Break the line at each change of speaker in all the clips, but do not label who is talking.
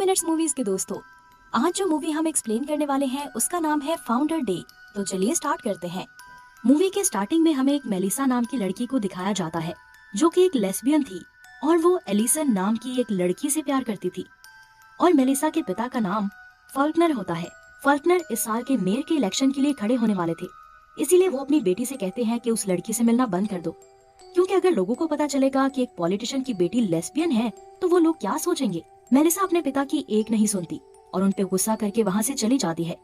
Minutes movies के दोस्तों, आज जो मूवी हम एक्सप्लेन करने वाले हैं उसका नाम है फाउंडर डे। तो चलिए स्टार्ट करते हैं। मूवी के स्टार्टिंग में हमें एक मेलिसा नाम की लड़की को दिखाया जाता है जो कि एक लेस्बियन थी और वो एलिसन नाम की एक लड़की से प्यार करती थी। और मेलिसा के पिता का नाम फॉल्कनर होता है। फॉल्कनर इस साल के मेयर के इलेक्शन के लिए खड़े होने वाले थे, इसीलिए वो अपनी बेटी से कहते हैं कि उस लड़की से मिलना बंद कर दो, क्योंकि अगर लोगों को पता चलेगा कि एक पॉलिटिशियन की बेटी लेस्बियन है तो वो लोग क्या सोचेंगे। मेलिसा अपने पिता की एक नहीं सुनती और उन पे गुस्सा करके वहाँ से चली जाती है।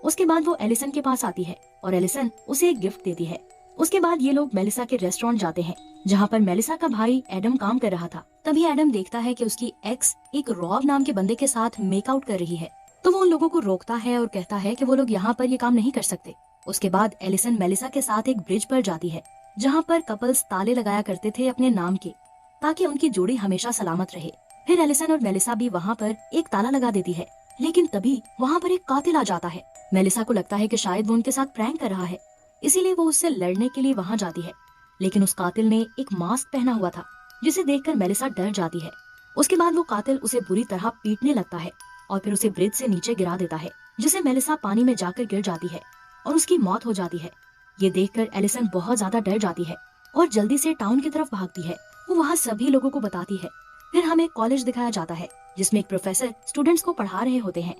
उसके बाद वो एलिसन के पास आती है और एलिसन उसे एक गिफ्ट देती है। उसके बाद ये लोग मेलिसा के रेस्टोरेंट जाते हैं जहाँ पर मेलिसा का भाई एडम काम कर रहा था। तभी एडम देखता है कि उसकी एक्स एक रॉब नाम के बंदे के साथ मेकआउट कर रही है, तो वो उन लोगों को रोकता है और कहता है कि वो लोग यहाँ पर ये काम नहीं कर सकते। उसके बाद एलिसन मेलिसा के साथ एक ब्रिज पर जाती है जहाँ पर कपल्स ताले लगाया करते थे अपने नाम के, ताकि उनकी जोड़ी हमेशा सलामत रहे। फिर एलिसन और मेलिसा भी वहाँ पर एक ताला लगा देती है, लेकिन तभी वहाँ पर एक कातिल आ जाता है। मेलिसा को लगता है कि शायद वो उनके साथ प्रैंक कर रहा है, इसीलिए वो उससे लड़ने के लिए वहाँ जाती है। लेकिन उस कातिल ने एक मास्क पहना हुआ था जिसे देखकर मेलिसा डर जाती है। उसके बाद वो कातिल उसे बुरी तरह पीटने लगता है और फिर उसे ब्रिज से नीचे गिरा देता है, जिसे मेलिसा पानी में जाकर गिर जाती है और उसकी मौत हो जाती है। ये देखकर एलिसन बहुत ज्यादा डर जाती है और जल्दी से टाउन की तरफ भागती है। वो वहाँ सभी लोगों को बताती है। फिर हमें कॉलेज दिखाया जाता है जिसमें एक प्रोफेसर स्टूडेंट्स को पढ़ा रहे होते हैं।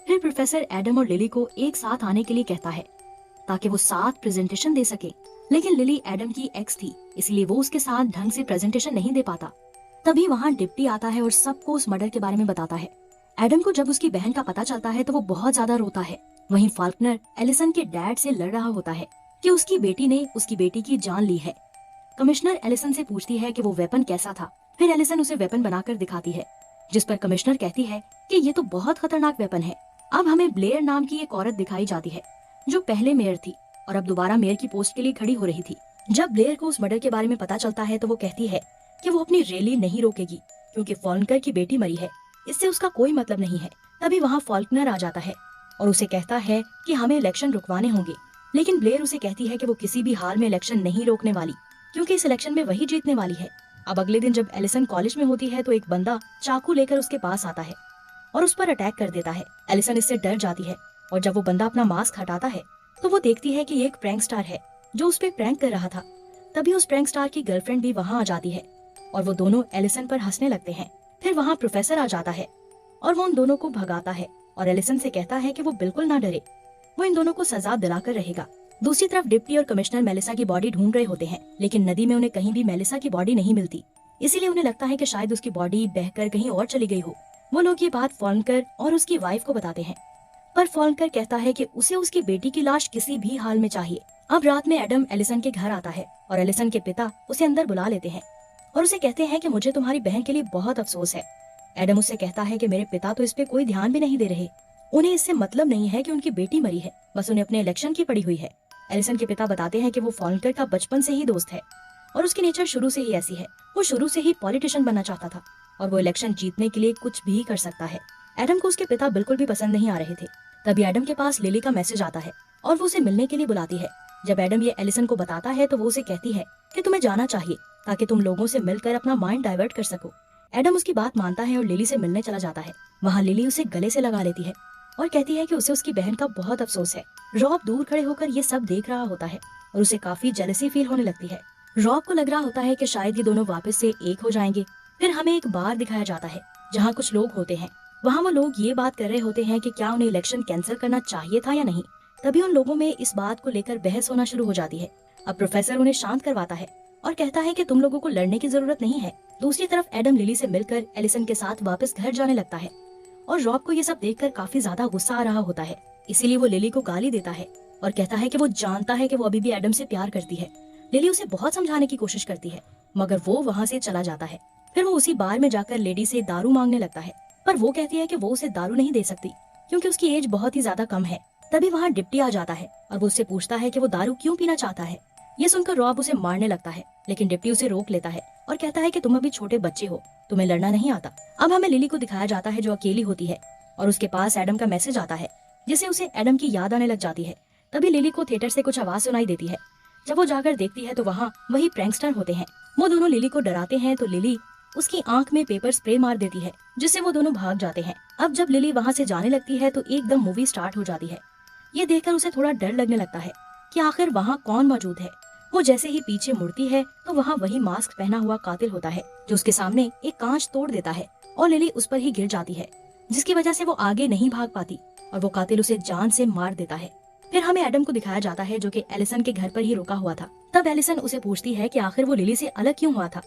फिर प्रोफेसर एडम और लिली को एक साथ आने के लिए कहता है ताकि वो साथ प्रेजेंटेशन दे सके, लेकिन लिली एडम की एक्स थी, इसलिए वो उसके साथ ढंग से प्रेजेंटेशन नहीं दे पाता। तभी वहाँ डिप्टी आता है और सबको उस मर्डर के बारे में बताता है। एडम को जब उसकी बहन का पता चलता है तो वो बहुत ज्यादा रोता है। वहीं फाल्कनर एलिसन के डैड से लड़ रहा होता है कि उसकी बेटी ने उसकी बेटी की जान ली है। कमिश्नर एलिसन से पूछती है कि वो वेपन कैसा था। फिर एलिसन उसे वेपन बनाकर दिखाती है, जिस पर कमिश्नर कहती है कि ये तो बहुत खतरनाक वेपन है। अब हमें ब्लेयर नाम की एक औरत दिखाई जाती है जो पहले मेयर थी और अब दोबारा मेयर की पोस्ट के लिए खड़ी हो रही थी। जब ब्लेयर को उस मर्डर के बारे में पता चलता है तो वो कहती है कि वो अपनी रैली नहीं रोकेगी क्योंकि फॉल्कनर की बेटी मरी है, इससे उसका कोई मतलब नहीं है। तभी वहाँ फॉल्कनर आ जाता है और उसे कहता है कि हमें इलेक्शन रुकवाने होंगे, लेकिन ब्लेयर उसे कहती है कि वो किसी भी हाल में इलेक्शन नहीं रोकने वाली क्योंकि इस इलेक्शन में वही जीतने वाली है। अब अगले दिन जब एलिसन कॉलेज में होती है तो एक बंदा चाकू लेकर उसके पास आता है और उस पर अटैक कर देता है। एलिसन इससे डर जाती है और जब वो बंदा अपना मास्क हटाता है तो वो देखती है कि ये एक प्रैंक स्टार है जो उस पे प्रैंक कर रहा था। तभी उस प्रैंक स्टार की गर्लफ्रेंड भी वहाँ आ जाती है और वो दोनों एलिसन पर हंसने लगते हैं। फिर वहाँ प्रोफेसर आ जाता है और वो उन दोनों को भगाता है और एलिसन से कहता है कि वो बिल्कुल ना डरे, वो इन दोनों को सजा दिलाकर रहेगा। दूसरी तरफ डिप्टी और कमिश्नर मेलिसा की बॉडी ढूंढ रहे होते हैं, लेकिन नदी में उन्हें कहीं भी मेलिसा की बॉडी नहीं मिलती, इसीलिए उन्हें लगता है कि शायद उसकी बॉडी बहकर कहीं और चली गई हो। वो लोग ये बात फॉल्कनर और उसकी वाइफ को बताते हैं, पर फॉल्कनर कहता है कि उसे उसकी बेटी की लाश किसी भी हाल में चाहिए। अब रात में एडम एलिसन के घर आता है और एलिसन के पिता उसे अंदर बुला लेते हैं और उसे कहते हैं कि मुझे तुम्हारी बहन के लिए बहुत अफसोस है। एडम उससे कहता है कि मेरे पिता तो इस पे कोई ध्यान भी नहीं दे रहे, उन्हें इससे मतलब नहीं है कि उनकी बेटी मरी है, बस उन्हें अपने इलेक्शन की पड़ी हुई है। एलिसन के पिता बताते हैं कि वो फॉल्कनर का बचपन से ही दोस्त है और उसकी नेचर शुरू से ही ऐसी है। वो शुरू से ही पॉलिटिशियन बनना चाहता था और वो इलेक्शन जीतने के लिए कुछ भी कर सकता है। एडम को उसके पिता बिल्कुल भी पसंद नहीं आ रहे थे। तभी एडम के पास लिली का मैसेज आता है और वो उसे मिलने के लिए बुलाती है। जब एडम ये एलिसन को बताता है तो वो उसे कहती है कि तुम्हें जाना चाहिए ताकि तुम लोगों से मिलकर अपना माइंड डाइवर्ट कर सको। एडम उसकी बात मानता है और लिली से मिलने चला जाता है। वहाँ लिली उसे गले से लगा लेती है और कहती है कि उसे उसकी बहन का बहुत अफसोस है। रॉब दूर खड़े होकर ये सब देख रहा होता है और उसे काफी जेलसी फील होने लगती है। रॉब को लग रहा होता है कि शायद ये दोनों वापस से एक हो जाएंगे। फिर हमें एक बार दिखाया जाता है जहाँ कुछ लोग होते हैं। वहाँ वो लोग ये बात कर रहे होते हैं कि क्या उन्हें इलेक्शन कैंसिल करना चाहिए था या नहीं। तभी उन लोगों में इस बात को लेकर बहस होना शुरू हो जाती है। अब प्रोफेसर उन्हें शांत करवाता है और कहता है कि तुम लोगों को लड़ने की जरूरत नहीं है। दूसरी तरफ एडम लिली से मिलकर एलिसन के साथ वापस घर जाने लगता है और रॉब को ये सब देखकर काफी ज्यादा गुस्सा आ रहा होता है, इसीलिए वो लिली को गाली देता है और कहता है कि वो जानता है कि वो अभी भी एडम से प्यार करती है। लिली उसे बहुत समझाने की कोशिश करती है मगर वो वहाँ से चला जाता है। फिर वो उसी बार में जाकर लेडी से दारू मांगने लगता है, पर वो कहती है कि वो उसे दारू नहीं दे सकती क्योंकि उसकी एज बहुत ही ज्यादा कम है। तभी वहाँ डिप्टी आ जाता है और वो उससे पूछता है कि वो दारू क्यों पीना चाहता है। ये सुनकर रॉब उसे मारने लगता है, लेकिन डिप्टी उसे रोक लेता है और कहता है कि तुम अभी छोटे बच्चे हो, तुम्हें लड़ना नहीं आता। अब हमें लिली को दिखाया जाता है जो अकेली होती है और उसके पास एडम का मैसेज आता है जिससे उसे एडम की याद आने लग जाती है। तभी लिली को थिएटर से कुछ आवाज सुनाई देती है। जब वो जाकर देखती है तो वहाँ वही प्रैंकस्टर होते हैं। वो दोनों लिली को डराते हैं तो लिली उसकी आंख में पेपर स्प्रे मार देती है, जिससे वो दोनों भाग जाते हैं। अब जब लिली वहाँ से जाने लगती है तो एकदम मूवी स्टार्ट हो जाती है। ये देखकर उसे थोड़ा डर लगने लगता है कि आखिर वहाँ कौन मौजूद है। वो जैसे ही पीछे मुड़ती है तो वहाँ वही मास्क पहना हुआ कातिल होता है, जो उसके सामने एक कांच तोड़ देता है और लिली उस पर ही गिर जाती है, जिसकी वजह से वो आगे नहीं भाग पाती और वो कातिल उसे जान से मार देता है। फिर हमें एडम को दिखाया जाता है, जो कि एलिसन के घर पर ही रुका हुआ था। तब एलिसन उसे पूछती है कि आखिर वो लिली से अलग क्यों हुआ था।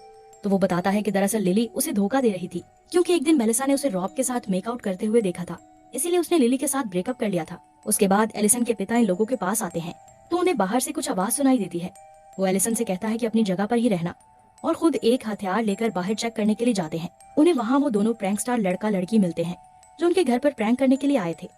तो वो बताता है कि दरअसल लिली उसे धोखा दे रही थी, क्योंकि एक दिन मेलिसा ने उसे रॉब के साथ मेकआउट करते हुए देखा था, इसीलिए उसने लिली के साथ ब्रेकअप कर लिया था। उसके बाद एलिसन के पिता इन लोगों के पास आते हैं तो उन्हें बाहर से कुछ आवाज सुनाई देती है। वो एलिसन से कहता है कि अपनी जगह पर ही रहना और खुद एक हथियार लेकर बाहर चेक करने के लिए जाते हैं। उन्हें वहाँ वो दोनों प्रैंक स्टार लड़का लड़की मिलते हैं जो उनके घर पर प्रैंक करने के लिए आए थे,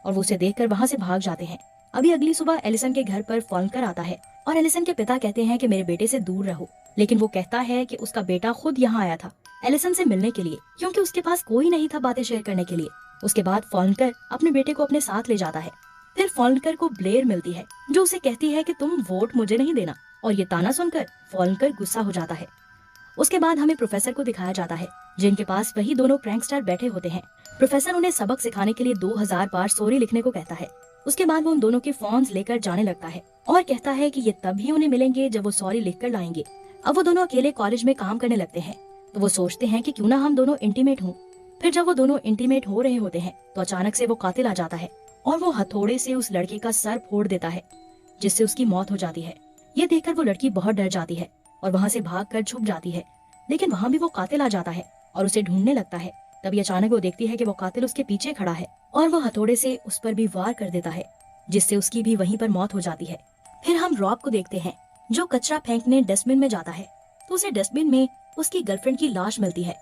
और वो उसे देखकर वहाँ से भाग जाते हैं। अभी अगली सुबह एलिसन के घर पर फॉल्कर आता है और एलिसन के पिता कहते हैं कि मेरे बेटे से दूर रहो, लेकिन वो कहता है कि उसका बेटा खुद यहाँ आया था एलिसन से मिलने के लिए, क्योंकि उसके पास कोई नहीं था बातें शेयर करने के लिए। उसके बाद फॉल्कर अपने बेटे को अपने साथ ले जाता है। फिर फॉल्कर को ब्लेयर मिलती है जो उसे कहती है कि तुम वोट मुझे नहीं देना, और ये ताना सुनकर फॉल्कर गुस्सा हो जाता है। उसके बाद हमें प्रोफेसर को दिखाया जाता है, जिनके पास वही दोनों प्रैंक स्टार बैठे होते हैं। प्रोफेसर उन्हें सबक सिखाने के लिए 2000 बार सॉरी लिखने को कहता है। उसके बाद वो उन दोनों के फोन्स लेकर जाने लगता है और कहता है कि ये तभी उन्हें मिलेंगे जब वो सॉरी लिखकर लाएंगे। अब वो दोनों अकेले कॉलेज में काम करने लगते हैं, तो वो सोचते हैं कि क्यों ना हम दोनों इंटीमेट हों। फिर जब वो दोनों इंटीमेट हो रहे होते हैं तो अचानक से वो कातिल आ जाता है और वो हथौड़े से उस लड़के का सर फोड़ देता है, जिससे उसकी मौत हो जाती है। ये देखकर वो लड़की बहुत डर जाती है और वहाँ से भागकर छुप जाती है, लेकिन वहाँ भी वो कातिल आ जाता है और उसे ढूंढने लगता है। तभी अचानक वो देखती है कि वो कातिल उसके पीछे खड़ा है और वो हथौड़े से उस पर भी वार कर देता है, जिससे उसकी भी वहीं पर मौत हो जाती है। फिर हम रॉब को देखते हैं जो कचरा फेंकने डस्टबिन में जाता है, तो उसे डस्टबिन में उसकी गर्लफ्रेंड की लाश मिलती है,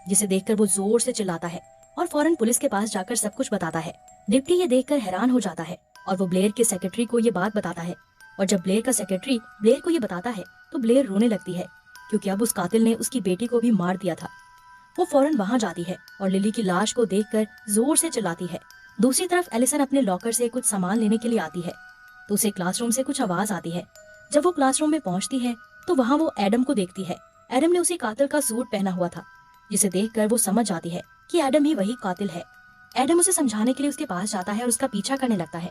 जिसे देखकर वो जोर से चिल्लाता है और फौरन पुलिस के पास जाकर सब कुछ बताता है। डिप्टी ये देखकर हैरान हो जाता है और वो ब्लेयर के सेक्रेटरी को ये बात बताता है, और जब ब्लेयर का सेक्रेटरी ब्लेयर को ये बताता है तो ब्लेयर रोने लगती है, क्योंकि अब उस कातिल ने उसकी बेटी को भी मार दिया था। वो फौरन वहाँ जाती है और लिली की लाश को देखकर जोर से चिल्लाती है। दूसरी तरफ एलिसन अपने लॉकर से कुछ सामान लेने के लिए आती है, तो उसे क्लासरूम से कुछ आवाज आती है। जब वो क्लासरूम में पहुंचती है तो वहाँ वो एडम को देखती है। एडम ने उसी कातिल का सूट पहना हुआ था, जिसे देखकर वो समझ जाती है कि एडम ही वही कातिल है। एडम उसे समझाने के लिए उसके पास जाता है और उसका पीछा करने लगता है।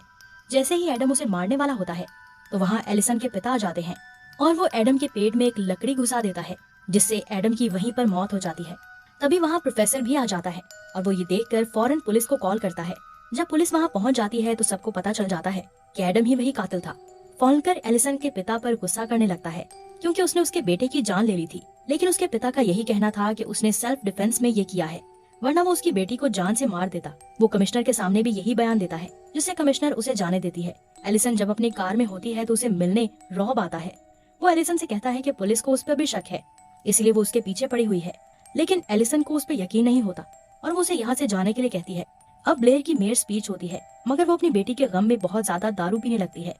जैसे ही एडम उसे मारने वाला होता है तो वहाँ एलिसन के पिता आ जाते हैं और वो एडम के पेट में एक लकड़ी घुसा देता है, जिससे एडम की वहीं पर मौत हो जाती है। तभी वहाँ प्रोफेसर भी आ जाता है और वो ये देखकर फौरन पुलिस को कॉल करता है। जब पुलिस वहाँ पहुँच जाती है तो सबको पता चल जाता है कि एडम ही वही कातिल था। फॉल्कर एलिसन के पिता पर गुस्सा करने लगता है, क्योंकि उसने उसके बेटे की जान ले ली थी, लेकिन उसके पिता का यही कहना था कि उसने सेल्फ डिफेंस में ये किया है, वरना वो उसकी बेटी को जान से मार देता। वो कमिश्नर के सामने भी यही बयान देता है, जिससे कमिश्नर उसे जाने देती है। एलिसन जब अपनी कार में होती है तो उसे मिलने रॉब आता है। वो एलिसन से कहता है कि पुलिस को उस पर भी शक है, इसलिए वो उसके पीछे पड़ी हुई है, लेकिन एलिसन को उस पर यकीन नहीं होता और वो उसे यहाँ से जाने के लिए कहती है। अब ब्लेयर की मेयर स्पीच होती है, मगर वो अपनी बेटी के गम में बहुत ज्यादा दारू पीने लगती है,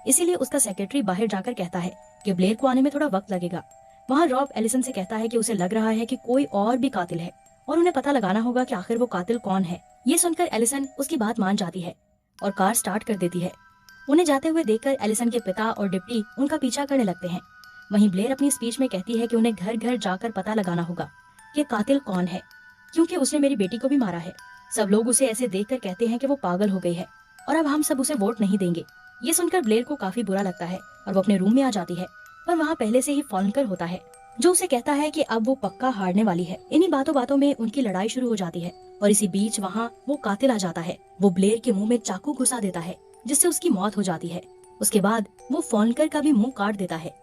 इसीलिए उसका सेक्रेटरी बाहर जाकर कहता है कि ब्लेयर को आने में थोड़ा वक्त लगेगा। वहाँ रॉब एलिसन से कहता है कि उसे लग रहा है कि कोई और भी कातिल है और उन्हें पता लगाना होगा कि आखिर वो कातिल कौन है। ये सुनकर एलिसन उसकी बात मान जाती है और कार स्टार्ट कर देती है। उन्हें जाते हुए देखकर एलिसन के पिता और डिप्टी उनका पीछा करने लगते हैं। वहीं ब्लेयर अपनी स्पीच में कहती है कि उन्हें घर घर जाकर पता लगाना होगा कि कातिल कौन है, क्योंकि उसने मेरी बेटी को भी मारा है। सब लोग उसे ऐसे देखकर कहते हैं कि वो पागल हो गई है और अब हम सब उसे वोट नहीं देंगे। ये सुनकर ब्लेयर को काफी बुरा लगता है और वो अपने रूम में आ जाती है, पर वहाँ पहले से ही फॉल्कर होता है जो उसे कहता है कि अब वो पक्का हारने वाली है। इन्हीं बातों बातों में उनकी लड़ाई शुरू हो जाती है और इसी बीच वहाँ वो कातिल आ जाता है। वो ब्लेयर के मुंह में चाकू घुसा देता है, जिससे उसकी मौत हो जाती है। उसके बाद वो फॉल्कर का भी मुंह काट देता है,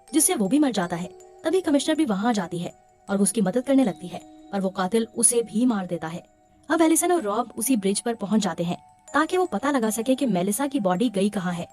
जिससे वो भी मर जाता है। तभी कमिश्नर भी वहाँ आ जाती है और वो उसकी मदद करने लगती है, पर वो कातिल उसे भी मार देता है। अब एलिसन और रॉब उसी ब्रिज पर पहुंच जाते हैं ताकि वो पता लगा सके कि मेलिसा की बॉडी गई कहाँ है।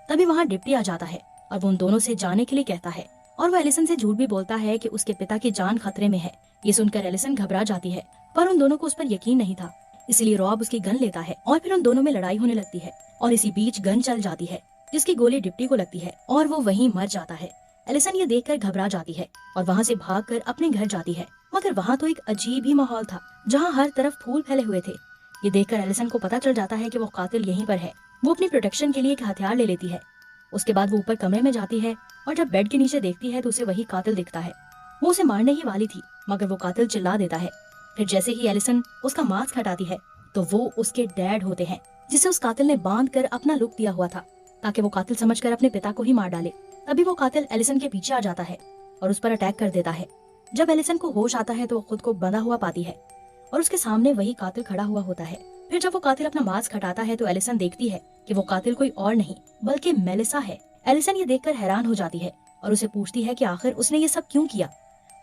तभी वहाँ डिप्टी आ जाता है और वो उन दोनों से जाने के लिए कहता है, और वो एलिसन से झूठ भी बोलता है कि उसके पिता की जान खतरे में है। ये सुनकर एलिसन घबरा जाती है, पर उन दोनों को उस पर यकीन नहीं था, इसलिए रॉब उसकी गन लेता है और फिर उन दोनों में लड़ाई होने लगती है और इसी बीच गन चल जाती है, जिसकी गोली डिप्टी को लगती है और वो वहीं मर जाता है। एलिसन ये देखकर घबरा जाती है और वहाँ से भागकर अपने घर जाती है, मगर वहाँ तो एक अजीब ही माहौल था जहाँ हर तरफ फूल फैले हुए थे। ये देखकर एलिसन को पता चल जाता है कि वो कातिल यहीं पर है। वो अपनी प्रोटेक्शन के लिए एक हथियार ले लेती है। उसके बाद वो ऊपर कमरे में जाती है और जब बेड के नीचे देखती है तो उसे वही कातिल दिखता है। वो उसे मारने ही वाली थी, मगर वो कातिल चिल्ला देता है। फिर जैसे ही एलिसन उसका मास्क हटाती है तो वो उसके डैड होते हैं, जिसे उस कातिल ने बांध कर अपना लुक दिया हुआ था ताकि वो कातिल समझकर अपने पिता को ही मार डाले। तभी वो कातिल एलिसन के पीछे आ जाता है और उस पर अटैक कर देता है। जब एलिसन को होश आता है तो वो खुद को बंधा हुआ पाती है और उसके सामने वही कातिल खड़ा हुआ होता है। फिर जब वो कातिल अपना मास्क हटाता है तो एलिसन देखती है कि वो कातिल कोई और नहीं बल्कि मेलिसा है। एलिसन ये देखकर हैरान हो जाती है और उसे पूछती है कि आखिर उसने ये सब क्यों किया।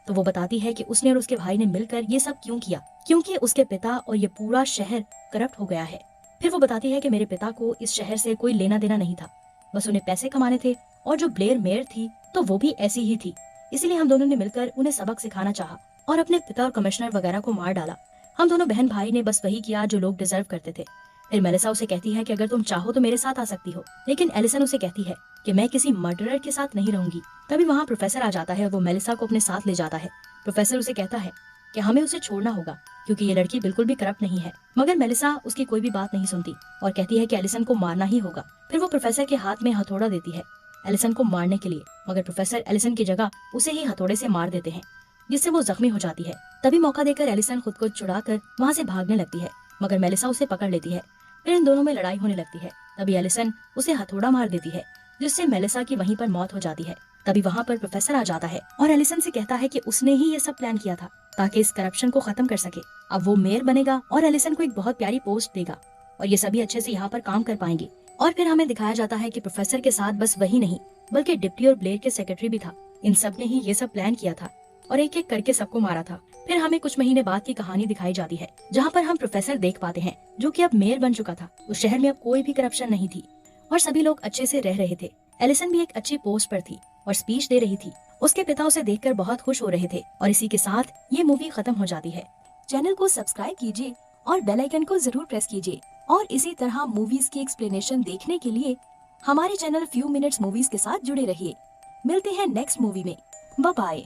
तो वो बताती है कि उसने और उसके भाई ने मिलकर ये सब क्यों किया, क्योंकि उसके पिता और ये पूरा शहर करप्ट हो गया है। फिर वो बताती है कि मेरे पिता को इस शहर से कोई लेना देना नहीं था, बस उन्हें पैसे कमाने थे, और जो ब्लेयर मेयर थी तो वो भी ऐसी ही थी, इसीलिए हम दोनों ने मिलकर उन्हें सबक सिखाना चाहा और अपने पिता और कमिश्नर वगैरह को मार डाला। हम दोनों बहन भाई ने बस वही किया जो लोग डिजर्व करते थे। फिर मेलिसा उसे कहती है कि अगर तुम चाहो तो मेरे साथ आ सकती हो, लेकिन एलिसन उसे कहती है कि मैं किसी मर्डरर के साथ नहीं रहूंगी। तभी वहाँ प्रोफेसर आ जाता है और वो मेलिसा को अपने साथ ले जाता है। प्रोफेसर उसे कहता है कि हमें उसे छोड़ना होगा क्योंकि ये लड़की बिल्कुल भी करप्ट नहीं है, मगर मेलिसा उसकी कोई भी बात नहीं सुनती और कहती है कि एलिसन को मारना ही होगा। फिर वो प्रोफेसर के हाथ में हथौड़ा देती है एलिसन को मारने के लिए, मगर प्रोफेसर एलिसन की जगह उसे ही हथौड़े से मार देते हैं, जिससे वो जख्मी हो जाती है। तभी मौका देकर एलिसन खुद को छुड़ाकर वहाँ से भागने लगती है, मगर मेलिसा उसे पकड़ लेती है। फिर इन दोनों में लड़ाई होने लगती है। तभी एलिसन उसे हथौड़ा मार देती है, जिससे मेलिसा की वहीं पर मौत हो जाती है। तभी वहाँ पर प्रोफेसर आ जाता है और एलिसन से कहता है कि उसने ही ये सब प्लान किया था ताकि इस करप्शन को खत्म कर सके। अब वो मेयर बनेगा और एलिसन को एक बहुत प्यारी पोस्ट देगा और ये सभी अच्छे से यहाँ पर काम कर पाएंगे। और फिर हमें दिखाया जाता है कि प्रोफेसर के साथ बस वही नहीं बल्कि डिप्टी और ब्लेड के सेक्रेटरी भी था। इन सब ने ही ये सब प्लान किया था और एक एक करके सबको मारा था। फिर हमें कुछ महीने बाद की कहानी दिखाई जाती है, जहाँ पर हम प्रोफेसर देख पाते हैं जो कि अब मेयर बन चुका था। उस शहर में अब कोई भी करप्शन नहीं थी और सभी लोग अच्छे से रह रहे थे। एलिसन भी एक अच्छी पोस्ट पर थी और स्पीच दे रही थी। उसके पिता उसे देखकर बहुत खुश हो रहे थे और इसी के साथ ये मूवी खत्म हो जाती है। चैनल को सब्सक्राइब कीजिए और बेल आइकन को जरूर प्रेस कीजिए और इसी तरह मूवीज की एक्सप्लेनेशन देखने के लिए हमारे चैनल फ्यू मिनट्स मूवीज के साथ जुड़े रहिए। मिलते हैं नेक्स्ट मूवी में। Bye bye.